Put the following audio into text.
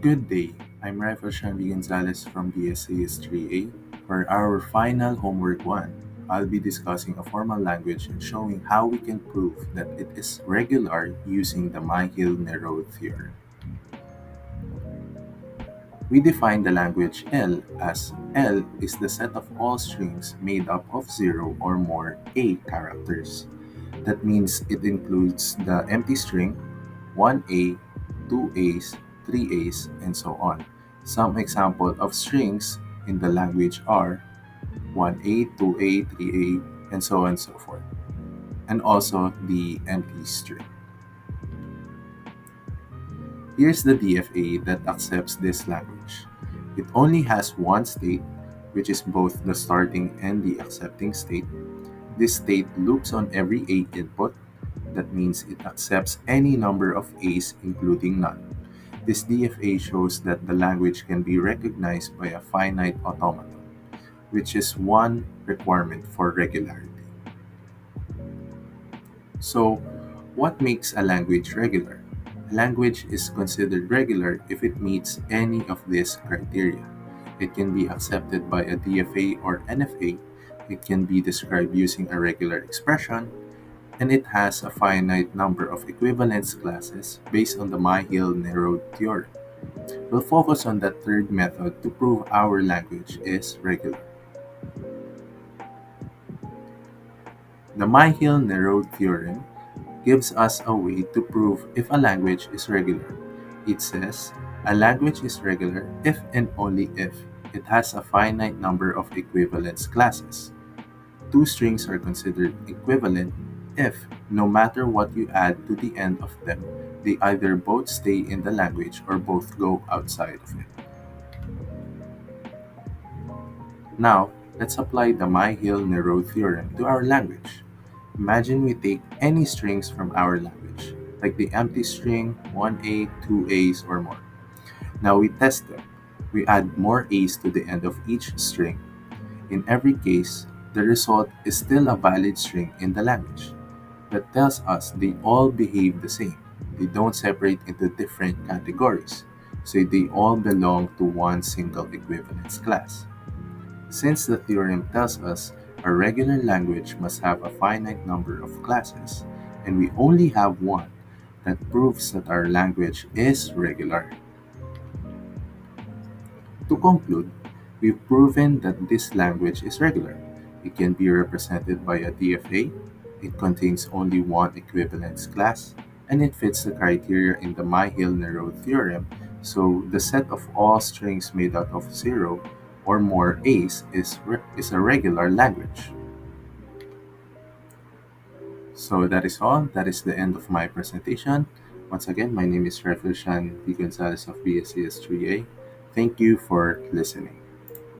Good day, I'm Ryfiel Sean V Gonzales from BSCS-3A. For our final homework 1, I'll be discussing a formal language and showing how we can prove that it is regular using the Myhill Nerode Theorem. We define the language L as L is the set of all strings made up of 0 or more A characters. That means it includes the empty string, 1A, 2A's, 3A's, and so on. Some examples of strings in the language are 1A, 2A, 3A, and so on and so forth. And also the empty string. Here's the DFA that accepts this language. It only has one state, which is both the starting and the accepting state. This state loops on every A input. That means it accepts any number of A's including none. This DFA shows that the language can be recognized by a finite automaton, which is one requirement for regularity. So, what makes a language regular? A language is considered regular if it meets any of these criteria. It can be accepted by a DFA or NFA, it can be described using a regular expression, and it has a finite number of equivalence classes based on the Myhill Nerode Theorem. We'll focus on that third method to prove our language is regular. The Myhill Nerode Theorem gives us a way to prove if a language is regular. It says, a language is regular if and only if it has a finite number of equivalence classes. Two strings are considered equivalent if, no matter what you add to the end of them, they either both stay in the language or both go outside of it. Now, let's apply the Myhill Nerode Theorem to our language. Imagine we take any strings from our language, like the empty string, 1A, 2A's, or more. Now we test them. We add more A's to the end of each string. In every case, the result is still a valid string in the language. That tells us they all behave the same. They don't separate into different categories, so they all belong to one single equivalence class. Since the theorem tells us a regular language must have a finite number of classes, and we only have one, that proves that our language is regular. To conclude, we've proven that this language is regular. It can be represented by a DFA, it contains only one equivalence class, and it fits the criteria in the Myhill Nerode Theorem, so the set of all strings made out of 0 or more A's is a regular language. So that is all. That is the end of my presentation. Once again, my name is Ryfiel Sean V Gonzales of BSCS-3A. Thank you for listening.